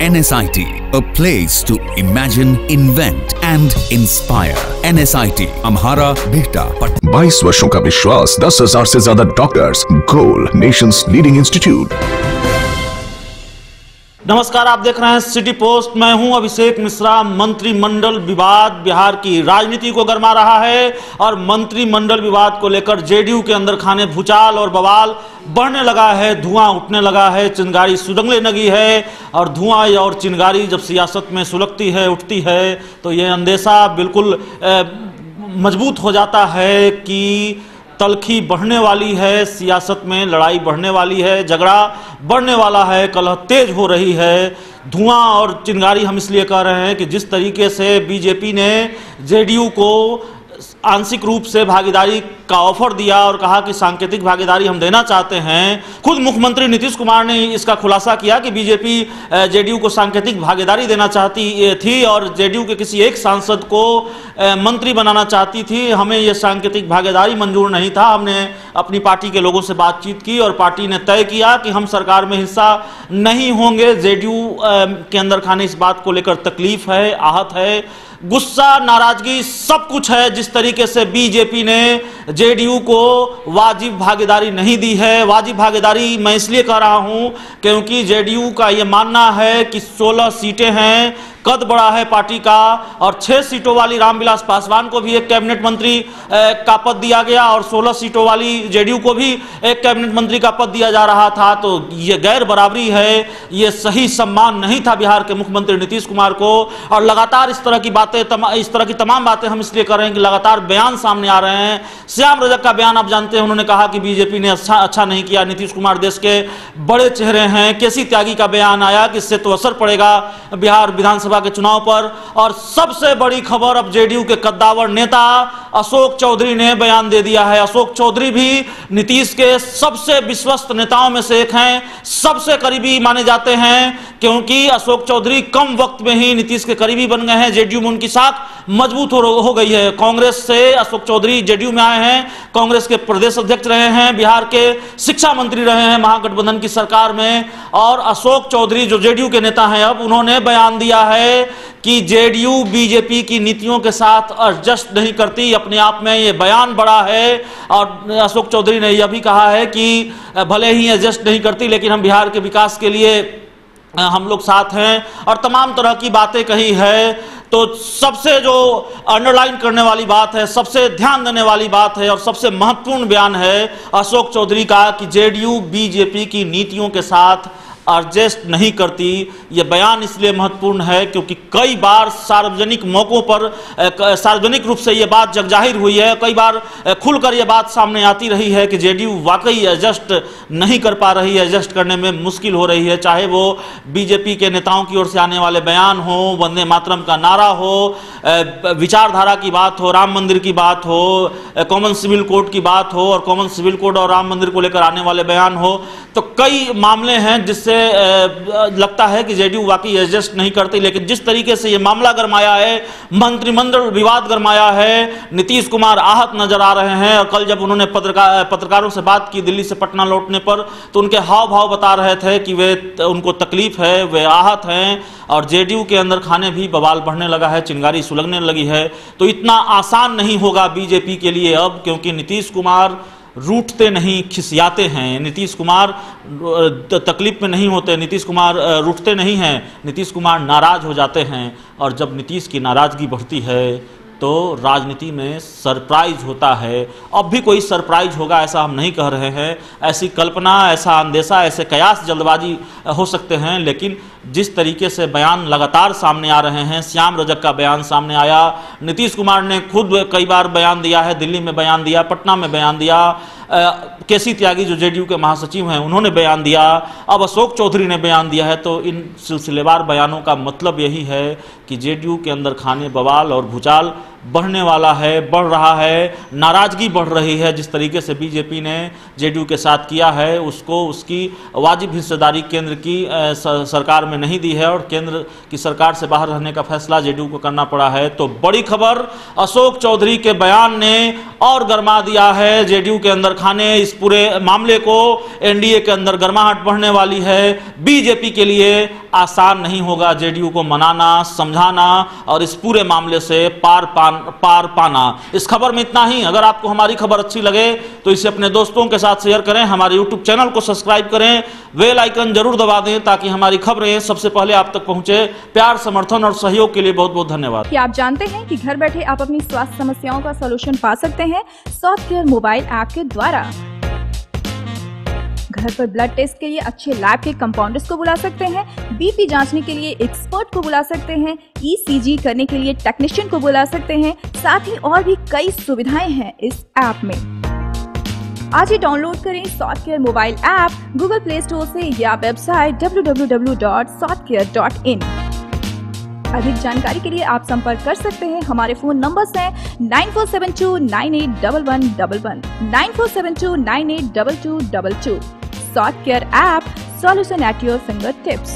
NSIT, a place to imagine, invent and inspire. NSIT, Amhara, Bihta, 22 वर्षों का विश्वास, 10,000 से ज्यादा डॉक्टर्स, गोल नेशंस लीडिंग इंस्टीट्यूट। नमस्कार, आप देख रहे हैं सिटी पोस्ट। मैं हूं अभिषेक मिश्रा। मंत्रिमंडल विवाद बिहार की राजनीति को गरमा रहा है और मंत्रिमंडल विवाद को लेकर जेडीयू के अंदर खाने भूचाल और बवाल बढ़ने लगा है, धुआं उठने लगा है, चिंगारी सुलगने लगी है। और धुआं और चिंगारी जब सियासत में सुलगती है, उठती है, तो ये अंदेशा बिल्कुल मजबूत हो जाता है कि तलखी बढ़ने वाली है, सियासत में लड़ाई बढ़ने वाली है, झगड़ा बढ़ने वाला है, कलह तेज हो रही है। धुआं और चिंगारी हम इसलिए कह रहे हैं कि जिस तरीके से बीजेपी ने जेडीयू को आंशिक रूप से भागीदारी का ऑफर दिया और कहा कि सांकेतिक भागीदारी हम देना चाहते हैं। खुद मुख्यमंत्री नीतीश कुमार ने इसका खुलासा किया कि बीजेपी जेडीयू को सांकेतिक भागीदारी देना चाहती थी और जेडीयू के किसी एक सांसद को मंत्री बनाना चाहती थी। हमें यह सांकेतिक भागीदारी मंजूर नहीं था। हमने अपनी पार्टी के लोगों से बातचीत की और पार्टी ने तय किया कि हम सरकार में हिस्सा नहीं होंगे। जेडीयू के अंदर खाने इस बात को लेकर तकलीफ है, आहत है, गुस्सा, नाराजगी सब कुछ है। जिस तरीके से बीजेपी ने जेडीयू को वाजिब भागीदारी नहीं दी है। वाजिब भागीदारी मैं इसलिए कह रहा हूं क्योंकि जेडीयू का यह मानना है कि 16 सीटें हैं, कद बड़ा है पार्टी का, और 6 सीटों वाली रामविलास पासवान को भी एक कैबिनेट मंत्री का पद दिया गया और 16 सीटों वाली जेडीयू को भी एक कैबिनेट मंत्री का पद दिया जा रहा था। तो ये गैर बराबरी है, ये सही सम्मान नहीं था बिहार के मुख्यमंत्री नीतीश कुमार को। और लगातार इस तरह की तमाम बातें हम इसलिए कर रहे हैं कि लगातार बयान सामने आ रहे हैं। श्याम रजक का बयान आप जानते हैं, उन्होंने कहा कि बीजेपी ने अच्छा नहीं किया, नीतीश कुमार देश के बड़े चेहरे हैं। केसी त्यागी का बयान आया कि इससे तो असर पड़ेगा बिहार विधानसभा के चुनाव पर। और सबसे बड़ी खबर, अब जेडीयू के कद्दावर नेता अशोक चौधरी ने बयान दे दिया है। अशोक चौधरी भी नीतीश के सबसे विश्वस्त नेताओं में से एक हैं, सबसे करीबी माने जाते हैं, क्योंकि अशोक चौधरी कम वक्त में ही नीतीश के करीबी बन गए हैं। जेडीयू में उनकी साख मजबूत हो गई है। कांग्रेस से अशोक चौधरी जेडीयू में आए हैं, कांग्रेस के प्रदेश अध्यक्ष रहे हैं, बिहार के शिक्षा मंत्री रहे हैं महागठबंधन की सरकार में। और अशोक चौधरी जो जेडीयू के नेता हैं, अब उन्होंने बयान दिया है कि जेडीयू बीजेपी की नीतियों के साथ एडजस्ट नहीं करती। अपने आप में यह बयान बड़ा है। और अशोक चौधरी ने यह भी कहा है कि भले ही एडजस्ट नहीं करती, लेकिन हम बिहार के विकास के लिए हम लोग साथ हैं, और तमाम तरह की बातें कही है। तो सबसे जो अंडरलाइन करने वाली बात है, सबसे ध्यान देने वाली बात है और सबसे महत्वपूर्ण बयान है अशोक चौधरी का कि जेडीयू बीजेपी की नीतियों के साथ एडजस्ट नहीं करती। यह बयान इसलिए महत्वपूर्ण है क्योंकि कई बार सार्वजनिक मौकों पर सार्वजनिक रूप से यह बात जगजाहिर हुई है, कई बार खुलकर यह बात सामने आती रही है कि जेडीयू वाकई एडजस्ट नहीं कर पा रही है, एडजस्ट करने में मुश्किल हो रही है। चाहे वो बीजेपी के नेताओं की ओर से आने वाले बयान हो, वंदे मातरम का नारा हो, विचारधारा की बात हो, राम मंदिर की बात हो, कॉमन सिविल कोड की बात हो, और कॉमन सिविल कोड और राम मंदिर को लेकर आने वाले बयान हो। तो कई मामले हैं जिससे लगता है कि जेडीयू वाकई एडजस्ट नहीं करती। लेकिन जिस तरीके से यह मामला गरमाया है, मंत्रिमंडल विवाद गरमाया है, नीतीश कुमार आहत नजर आ रहे हैं। और कल जब उन्होंने पत्रकारों से बात की दिल्ली से पटना लौटने पर, तो उनके हाव भाव बता रहे थे कि उनको तकलीफ है, वे आहत हैं। और जेडीयू के अंदर खाने भी बवाल बढ़ने लगा है, चिंगारी सुलगने लगी है। तो इतना आसान नहीं होगा बीजेपी के लिए अब, क्योंकि नीतीश कुमार रूठते नहीं, खिसियाते हैं। नीतीश कुमार तकलीफ में नहीं होते, नीतीश कुमार रूठते नहीं हैं, नीतीश कुमार नाराज हो जाते हैं। और जब नीतीश की नाराजगी बढ़ती है तो राजनीति में सरप्राइज होता है। अब भी कोई सरप्राइज होगा ऐसा हम नहीं कह रहे हैं, ऐसी कल्पना, ऐसा अंदेशा, ऐसे कयास जल्दबाजी हो सकते हैं। लेकिन जिस तरीके से बयान लगातार सामने आ रहे हैं, श्याम रजक का बयान सामने आया, नीतीश कुमार ने खुद कई बार बयान दिया है, दिल्ली में बयान दिया, पटना में बयान दिया, केसी त्यागी जो जेडीयू के महासचिव हैं उन्होंने बयान दिया, अब अशोक चौधरी ने बयान दिया है। तो इन सिलसिलेवार बयानों का मतलब यही है कि जेडीयू के अंदर खाने बवाल और भूचाल बढ़ने वाला है, बढ़ रहा है, नाराजगी बढ़ रही है। जिस तरीके से बीजेपी ने जेडीयू के साथ किया है, उसको उसकी वाजिब हिस्सेदारी केंद्र की सरकार में नहीं दी है और केंद्र की सरकार से बाहर रहने का फैसला जेडीयू को करना पड़ा है। तो बड़ी खबर, अशोक चौधरी के बयान ने और गरमा दिया है जेडीयू के अंदर खाने। इस पूरे मामले को एनडीए के अंदर गर्माहट बढ़ने वाली है, बीजेपी के लिए आसान नहीं होगा जेडीयू को मनाना, समझाना और इस पूरे मामले से पार पाना। इस खबर में इतना ही। अगर आपको हमारी खबर अच्छी लगे तो इसे अपने दोस्तों के साथ शेयर करें, हमारे यूट्यूब चैनल को सब्सक्राइब करें, बेल आइकन जरूर दबा दें ताकि हमारी खबरें सबसे पहले आप तक पहुंचे। प्यार, समर्थन और सहयोग के लिए बहुत बहुत धन्यवाद। क्या आप जानते हैं कि घर बैठे आप अपनी स्वास्थ्य समस्याओं का सलूशन पा सकते हैं सॉफ्टकेयर मोबाइल ऐप के द्वारा। घर पर ब्लड टेस्ट के लिए अच्छे लैब के कंपाउंडर्स को बुला सकते हैं, बीपी जांचने के लिए एक्सपर्ट को बुला सकते हैं, ईसीजी करने के लिए टेक्नीशियन को बुला सकते हैं। साथ ही और भी कई सुविधाएं हैं इस ऐप में। आज ही डाउनलोड करें Softcare mobile app Google Play Store से या वेबसाइट www.softcare.in। अधिक जानकारी के लिए आप संपर्क कर सकते हैं। हमारे फोन नंबर्स हैं 9472981111, 9472982222। Softcare app, solution at your finger tips.